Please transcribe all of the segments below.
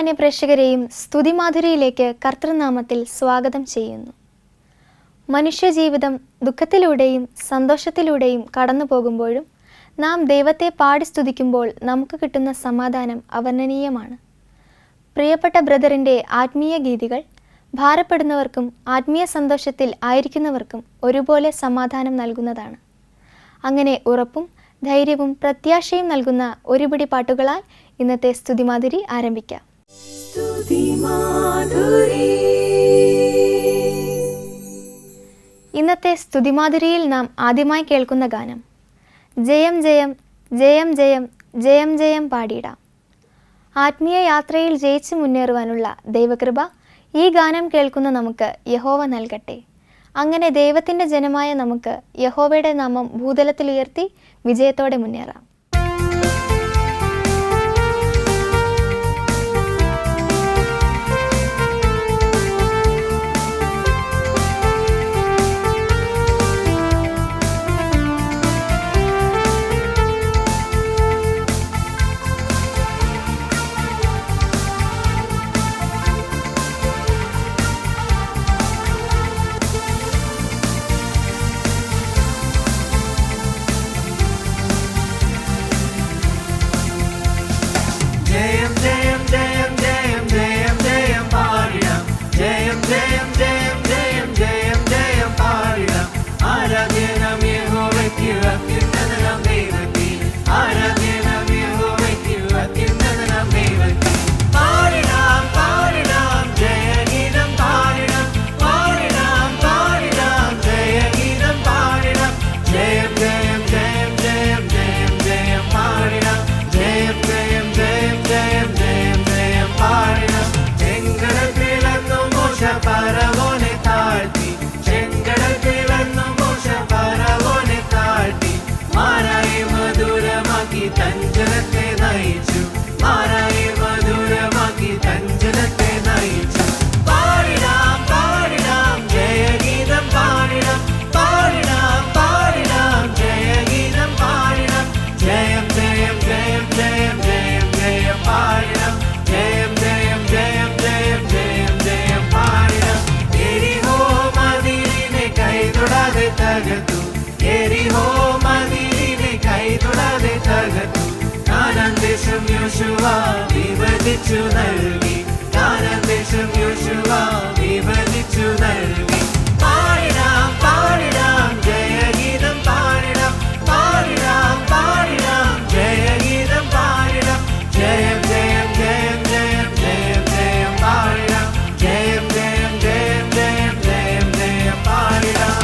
മാന്യ പ്രേക്ഷകരെയും സ്തുതിമാധുരിയിലേക്ക് കർത്തൃനാമത്തിൽ സ്വാഗതം ചെയ്യുന്നു. മനുഷ്യജീവിതം ദുഃഖത്തിലൂടെയും സന്തോഷത്തിലൂടെയും കടന്നു പോകുമ്പോഴും നാം ദൈവത്തെ പാടി സ്തുതിക്കുമ്പോൾ നമുക്ക് കിട്ടുന്ന സമാധാനം അവർണ്ണനീയമാണ്. പ്രിയപ്പെട്ട ബ്രദറിൻ്റെ ആത്മീയ ഗീതികൾ ഭാരപ്പെടുന്നവർക്കും ആത്മീയ സന്തോഷത്തിൽ ആയിരിക്കുന്നവർക്കും ഒരുപോലെ സമാധാനം നൽകുന്നതാണ്. അങ്ങനെ ഉറപ്പും ധൈര്യവും പ്രത്യാശയും നൽകുന്ന ഒരുപിടി പാട്ടുകളാൽ ഇന്നത്തെ സ്തുതിമാധുരി ആരംഭിക്കാം. ഇന്നത്തെ സ്തുതിമാധുരിയിൽ നാം ആദ്യമായി കേൾക്കുന്ന ഗാനം ജയം ജയം ജയം ജയം ജയം ജയം പാടിയിടാം. ആത്മീയ യാത്രയിൽ ജയിച്ചു മുന്നേറുവാനുള്ള ദൈവകൃപ ഈ ഗാനം കേൾക്കുന്ന നമുക്ക് യഹോവ നൽകട്ടെ. അങ്ങനെ ദൈവത്തിൻ്റെ ജനമായ നമുക്ക് യഹോവയുടെ നാമം ഭൂതലത്തിലുയർത്തി വിജയത്തോടെ മുന്നേറാം. വിഭജിച്ചു നൽകി കാനദേശം യോശുവ വിഭജിച്ചു നൽകി. പാടിടാം പാടിടാം ജയഗീതം പാടിടാം പാടിടാം പാടിടാം ജയഗീതം പാടിടാം. ജയം ജയം ജയം ജയം ജയം ജയം പാടിടാം. ജയം ജയം ജയം ജയം ജയം ജയം പാടിടാം.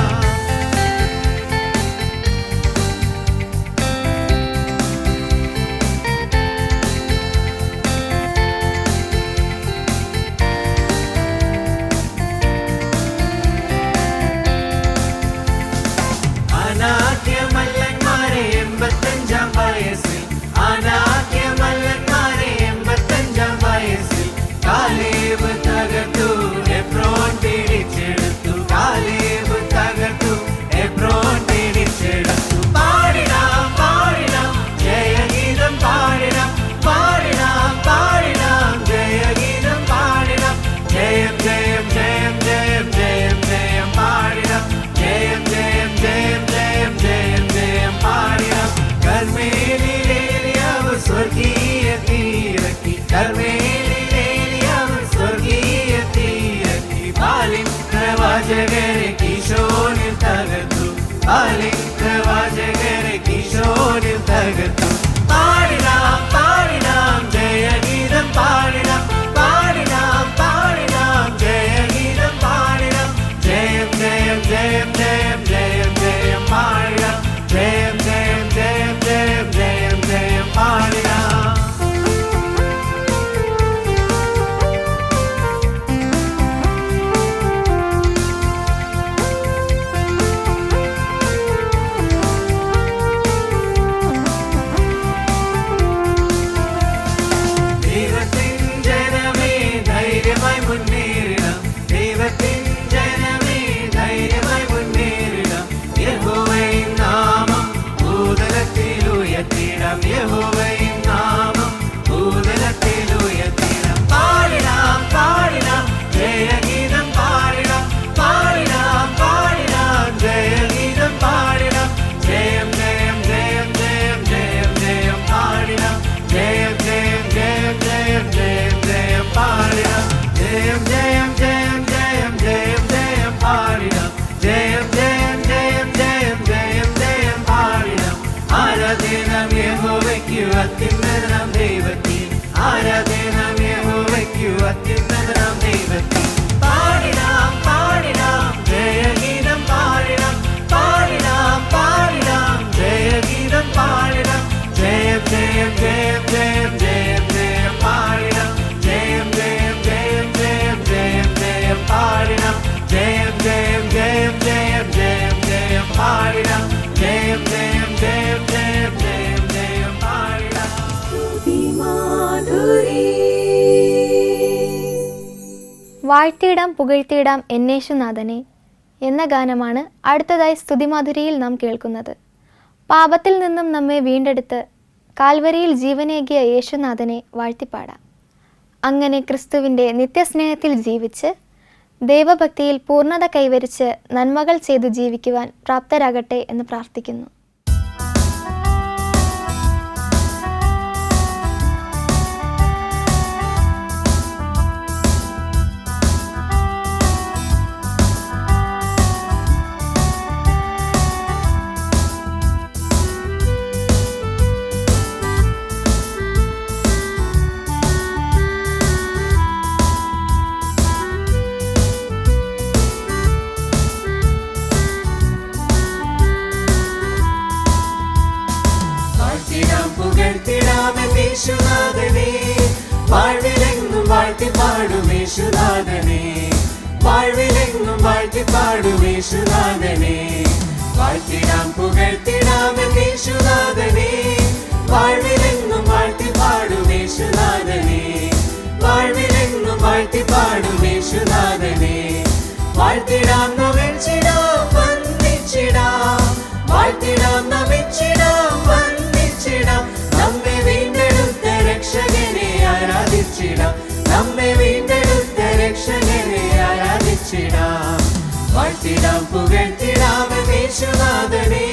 പ്രവാചകരെ കിശോരിൽ തകർത്തു. പാടിടാം പാടിടാം ജയഗീതം പാടിടാം പാടിടാം പാടിടാം ജയഗീതം പാടിടാം. ജയം ജയം ജയം ജയം ജയം ജയം പാടിടാം. ജയം ജയം ജയം ജയം ജയം ജയം പാടിടാം. വാഴ്ത്തിയിടാം പുകഴ്ത്തിയിടാം എന്നേശുനാഥനെ എന്ന ഗാനമാണ് അടുത്തതായി സ്തുതിമാധുരിയിൽ നാം കേൾക്കുന്നത്. പാപത്തിൽ നിന്നും നമ്മെ വീണ്ടെടുത്ത് കാൽവരിയിൽ ജീവനേകിയ യേശുനാഥനെ വാഴ്ത്തിപ്പാടാം. അങ്ങനെ ക്രിസ്തുവിൻ്റെ നിത്യസ്നേഹത്തിൽ ജീവിച്ച് ദൈവഭക്തിയിൽ പൂർണ്ണത കൈവരിച്ച് നന്മകൾ ചെയ്തു ജീവിക്കുവാൻ പ്രാപ്തരാകട്ടെ എന്ന് പ്രാർത്ഥിക്കുന്നു. യേശുനാഥനെ വാഴ്വിലെങ്ങും വാഴ്ത്തിപ്പാടും യേശുനാഥനെ, വാഴ്വിലെങ്ങും വാഴ്ത്തിപ്പാടും യേശുനാഥനെ. വാഴ്ത്തിടാം പുകഴ്ത്തിടാം യേശുനാഥനെ, വാഴ്വിലെങ്ങും വാഴ്ത്തിപ്പാടും യേശുനാഥനെ, വാഴ്വിലെങ്ങും വാഴ്ത്തിപ്പാടും യേശുനാഥനെ. വാഴ്ത്തിടാം നമിച്ചിടാം വന്ദിച്ചിടാം, വാഴ്ത്തിടാം നമിച്ചിടാം വന്ദിച്ചിടാം. നമ്മെ വീണ്ടെടുത്ത രക്ഷകനെ ആരാധിച്ചിടാം, നമ്മെ വീണ്ടെടുത്ത രക്ഷകനെ ആരാധിച്ചിടാം. വാഴ്ത്തിടാം പുകഴ്ത്തിടാം യേശുനാഥനെ.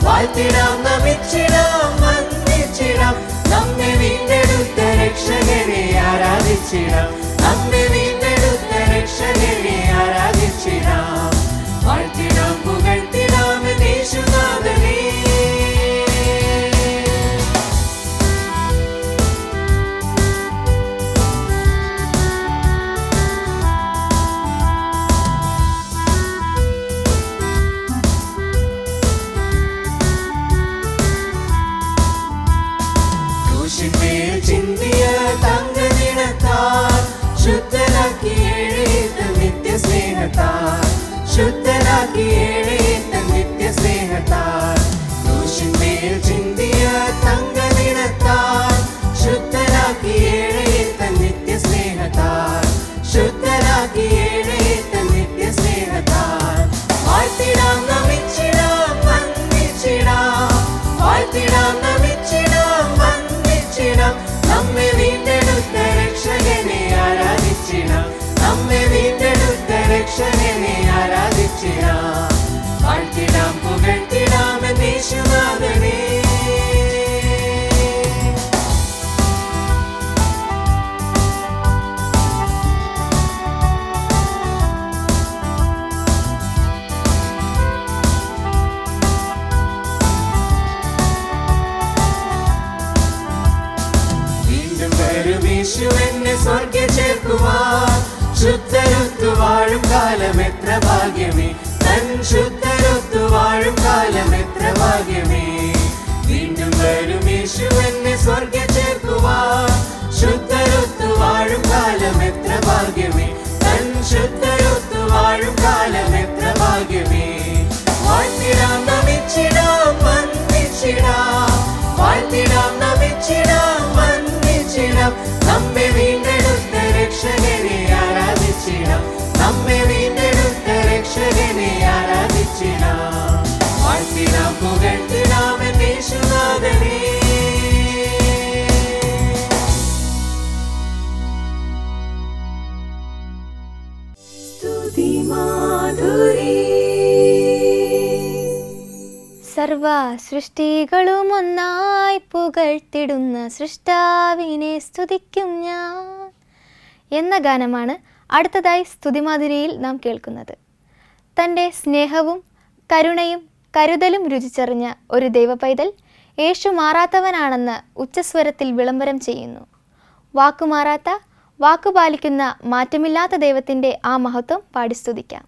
വാഴ്ത്തിടാം നമിച്ചിടാം വന്ദിച്ചിടാം. നമ്മെ വീണ്ടെടുത്ത രക്ഷകനെ ആരാധിച്ചിടാം, നമ്മെ വീണ്ടെടുത്ത രക്ഷകനെ ആരാധിച്ചിടാം. വാഴ്ത്തിടാം പുകഴ്ത്തിടാം യേശുനാഥനെ. ചിന്തിയ തങ്കനിണത്താൽ ശുദ്ധരാക്കി എഴുത്ത നിത്യസ്നേഹത്താൽ, ശുദ്ധരാക്കി എഴുത്ത നിത്യസ്നേഹത്താൽ. ക്രൂശിന്മേൽ ചിന്തിയ തങ്കനിണത്താൽ ശുദ്ധരാക്കി എഴുത്ത നിത്യസ്നേഹത്താൽ, ശുദ്ധരാക്കി എഴുത്ത നിത്യസ്നേഹത്താൽ. വാഴ്ത്തിടാം നമിച്ചിടാം വന്ദിച്ചിടാം, വാഴ്ത്തിടാം നമിച്ചിടാം വന്ദിച്ചിടാം. നമ്മെ വീണ്ടെടുത്ത രക്ഷകനെ ആരാധിച്ചിടാം, നമ്മെ വീണ്ടെടുത്ത രക്ഷകനെ ആരാധിച്ചിടാം. വാഴ്ത്തിടാം പുകഴ്ത്തിടാം യേശുനാഥനെ. യേശു എന്നെ സ്വർഗ്ഗ ചേർക്കുവാൻ ശുദ്ധരൊത്തു വാഴും കാലം എത്ര ഭാഗ്യമേ, തൻ ശുദ്ധരൊത്തു വാഴും കാലം എത്ര ഭാഗ്യമേ. വീണ്ടും വരും യേശു എന്നെ സ്വർഗ്ഗ ചേർക്കുവാൻ ശുദ്ധരൊത്തു വാഴും കാലം എത്ര ഭാഗ്യമേ, തൻ ശുദ്ധരൊത്തു വാഴും കാലം എത്ര ഭാഗ്യമേ. വാഴ്ത്തിടാം നമിച്ചിടാം വന്ദിച്ചിടാം, വാഴ്ത്തിടാം നമിച്ചിടാം വന്ദിച്ചിടാം. നമ്മെ വീണ്ടെടുത്ത രക്ഷകനെ ആരാധിച്ചിടാം, നമ്മെ വീണ്ടെടുത്ത രക്ഷകനെ ആരാധിച്ചിടാം. വാഴ്ത്തിടാം പുകഴ്ത്തിടാം യേശുനാഥനെ. സർവ സൃഷ്ടികളും ഒന്നായി പുകഴ്ത്തിടുന്ന സൃഷ്ടാവിനെ സ്തുതിക്കും ഞാൻ എന്ന ഗാനമാണ് അടുത്തതായി സ്തുതിമാധുരിയിൽ നാം കേൾക്കുന്നത് തൻ്റെ സ്നേഹവും കരുണയും കരുതലും രുചിച്ചറിഞ്ഞ ഒരു ദൈവപൈതൽ യേശു മാറാത്തവനാണെന്ന് ഉച്ചസ്വരത്തിൽ വിളംബരം ചെയ്യുന്നു. വാക്കുമാറാത്ത, വാക്കുപാലിക്കുന്ന, മാറ്റമില്ലാത്ത ദൈവത്തിൻ്റെ ആ മഹത്വം പാടി സ്തുതിക്കാം.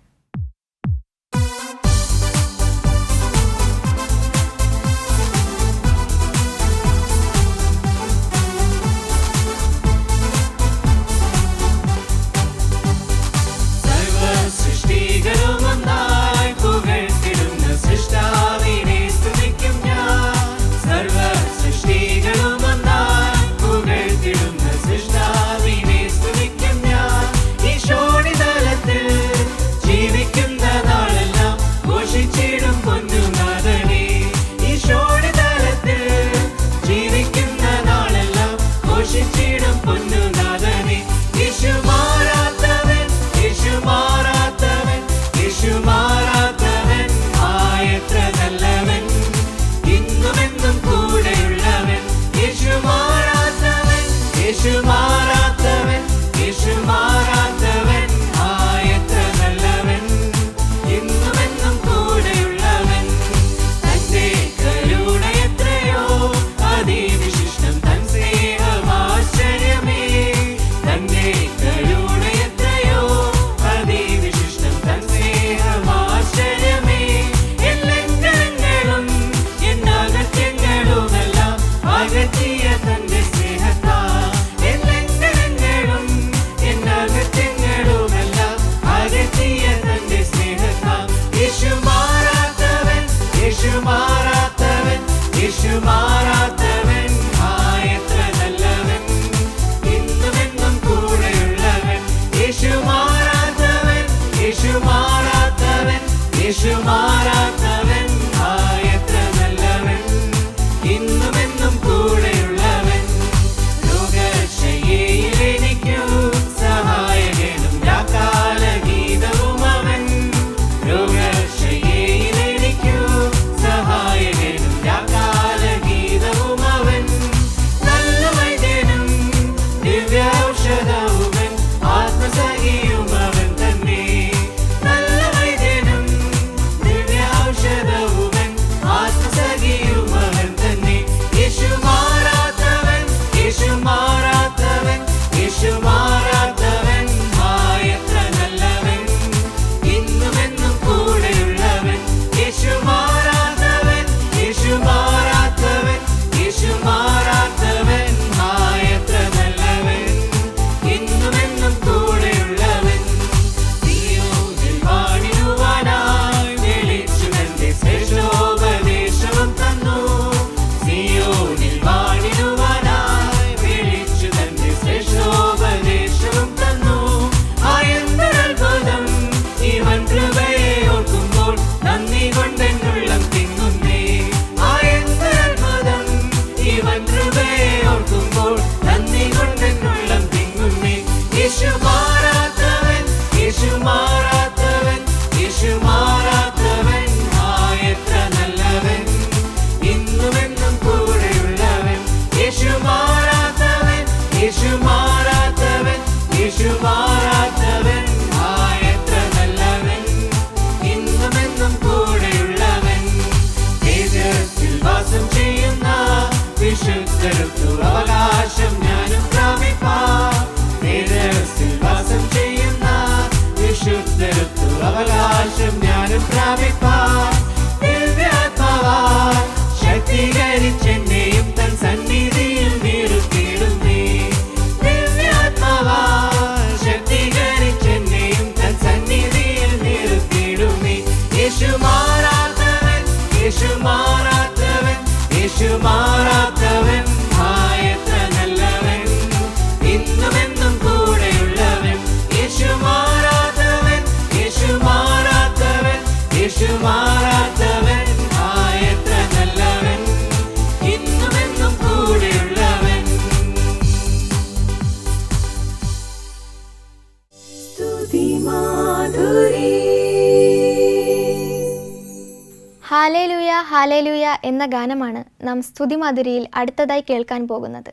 ഹാലേലൂയ ഹാലേലൂയ എന്ന ഗാനമാണ് നാം സ്തുതിമാധുരിയിൽ അടുത്തതായി കേൾക്കാൻ പോകുന്നത്.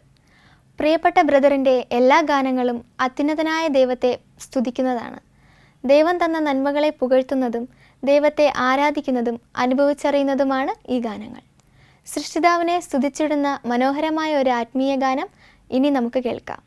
പ്രിയപ്പെട്ട ബ്രദറിൻ്റെ എല്ലാ ഗാനങ്ങളും അത്യുന്നതനായ ദൈവത്തെ സ്തുതിക്കുന്നതാണ്. ദൈവം തന്ന നന്മകളെ പുകഴ്ത്തുന്നതും ദൈവത്തെ ആരാധിക്കുന്നതും അനുഭവിച്ചറിയുന്നതുമാണ് ഈ ഗാനങ്ങൾ. സൃഷ്ടിതാവിനെ സ്തുതിച്ചിടുന്ന മനോഹരമായ ഒരു ആത്മീയ ഗാനം ഇനി നമുക്ക് കേൾക്കാം.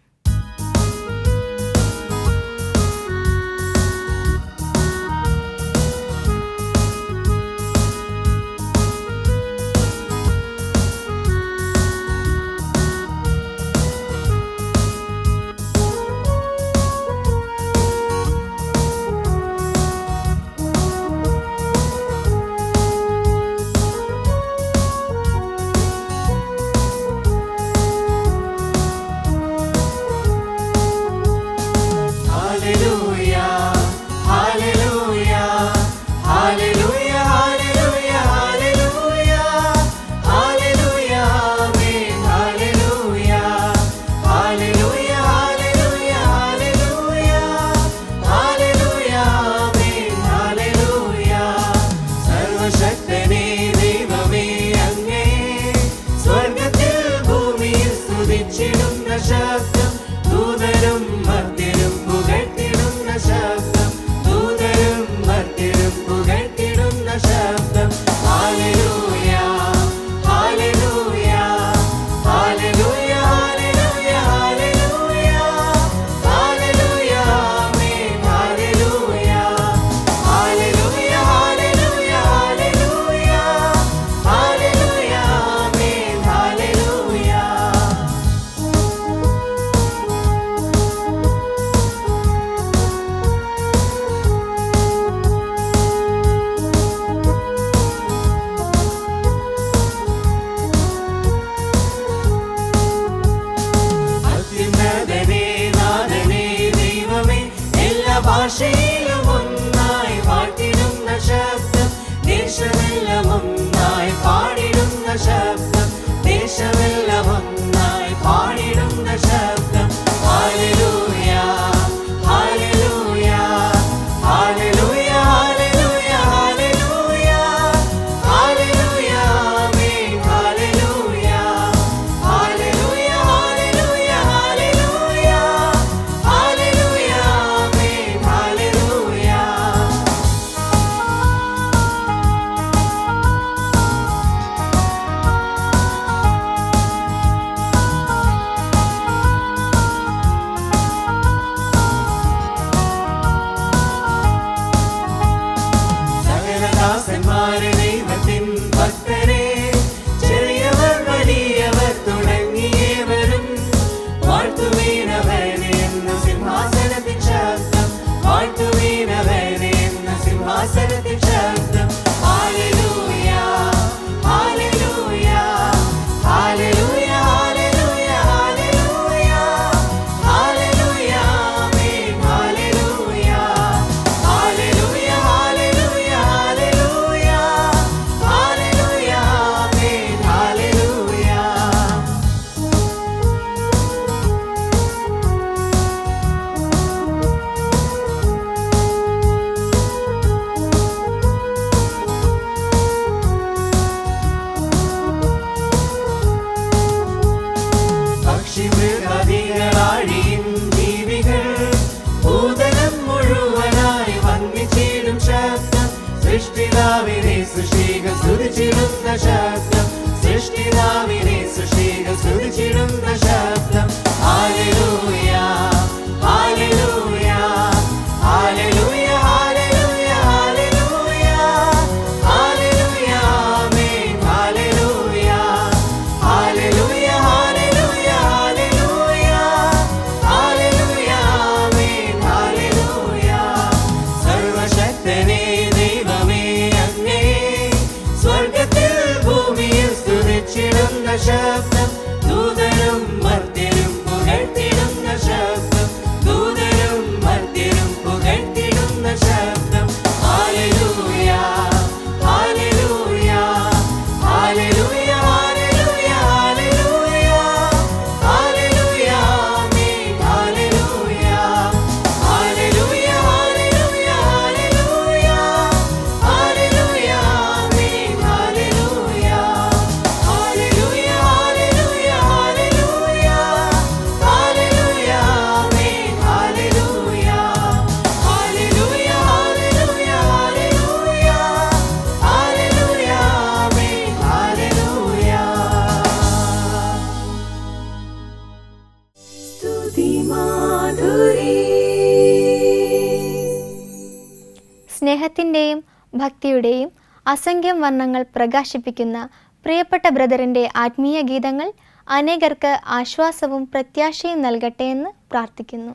സ്നേഹത്തിൻ്റെയും ഭക്തിയുടെയും അസംഖ്യം വർണ്ണങ്ങൾ പ്രകാശിപ്പിക്കുന്ന പ്രിയപ്പെട്ട ബ്രദറിൻ്റെ ആത്മീയ ഗീതങ്ങൾ അനേകർക്ക് ആശ്വാസവും പ്രത്യാശയും നൽകട്ടെ എന്ന് പ്രാർത്ഥിക്കുന്നു.